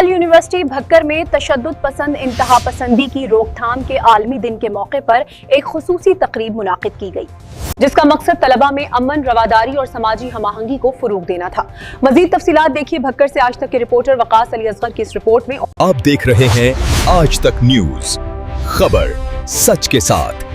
थल यूनिवर्सिटी भक्कर में तशद्दुद पसंद इंतहा पसंदी की रोकथाम के आलमी दिन के मौके पर एक खुसूसी तकरीब मुनाकिद की गई, जिसका मकसद तलबा में अमन, रवादारी और समाजी हमाहंगी को फरोग देना था। मजीद तफसीलात देखिए भक्कर से आज तक के रिपोर्टर वकास अली असगर की इस रिपोर्ट में। आप देख रहे हैं आज तक न्यूज, खबर सच के साथ।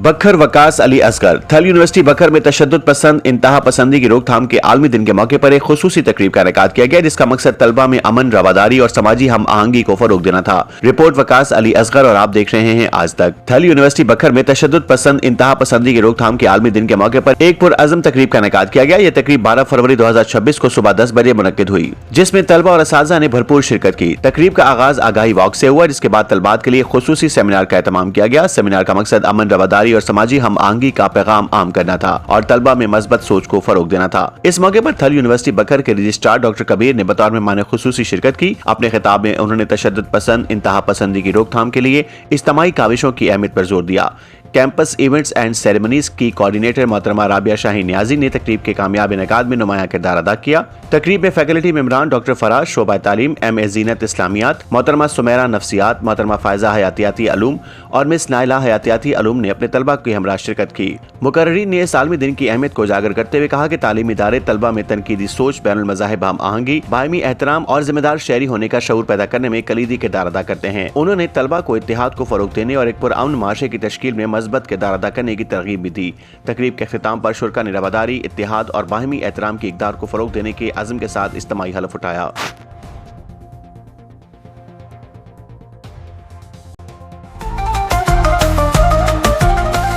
बखर वकास अली असगर। थल यूनिवर्सिटी बखर में तशद्दुद पसंद इंतहा पसंदी की रोकथाम के आलमी दिन के मौके पर एक खुसूसी तकरीब का इनेकाद किया गया, जिसका मकसद तलबा में अमन, रवादारी और समाजी हम आहंगी को फरोग देना था। रिपोर्ट वकास अली असगर और आप देख रहे हैं आज तक। थल यूनिवर्सिटी बखर में तशद्दुद पसंद इंतहा पसंदी की रोकथाम के आलमी दिन के मौके पर एक पुरअज़म तकरीब का इनेकाद किया गया। यह तकरीब 12 फरवरी 2026 को सुबह 10 बजे मुनक्किद हुई, जिसमें तलबा और असातिज़ा ने भरपूर शिरकत की। तकरीब का आगाज आगाही वॉक से हुआ, जिसके बाद तलबात के लिए खुसूसी सेमिनार का एहतमाम किया गया। सेमिनार का मकसद अमन, रवादारी और समाजी हम आहंगी का पैगाम आम करना था और तलबा में मस्बत सोच को फरोग देना था। इस मौके पर थल यूनिवर्सिटी बखर के रजिस्ट्रार डॉक्टर कबीर ने बतौर मेहमान खुसूसी शिरकत की। अपने खिताब में उन्होंने तशद्दुद पसंद इंतहा पसंदी की रोकथाम के लिए इज्तिमाई काविशों की अहमियत पर जोर दिया। कैंपस इवेंट्स एंड सेरेमनीज की कोऑर्डिनेटर मोहतरमा राबिया शाही न्याजी ने तकरीब के कामयाब इनेकाद में नुमाया किरदार अदा किया। तकरीब में फैकल्टी मेंबरान डॉक्टर फराज शोबा तालीम, M.A. ज़ीनत इस्लामियात, मोहतरमा सुमेरा नफ्सियात, मोहतरमा फायजा हयातियाती अलूम और मिस नाइला हयातियाती अलूम ने अपने तलबा की हमरा शिरकत की। मुकर्रिरीन ने इस आलमी दिन की अहमियत को उजागर करते हुए कहा कि तालीमी इदारे तलबा में तनकीदी सोच, बैनुल मज़ाहिब हम आहंगी, बाहमी एहतराम और जिम्मेदार शहरी होने का शऊर पैदा करने में कलीदी किरदार अदा करते हैं। उन्होंने तलबा को इत्तेहाद को फरोग देने और एक पुरअमन माशरे की तश्कील में मस्बत किरदार अदा करने की तरगीब भी दी। तकरीब के अख्तिताम पर शुरका ने रवादारी, इत्तेहाद और बाहमी एहतराम की इक़दार को फरोग देने के अज़्म के साथ इज्तिमाई हलफ उठाया।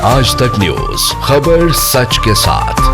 आज तक न्यूज, खबर सच के साथ।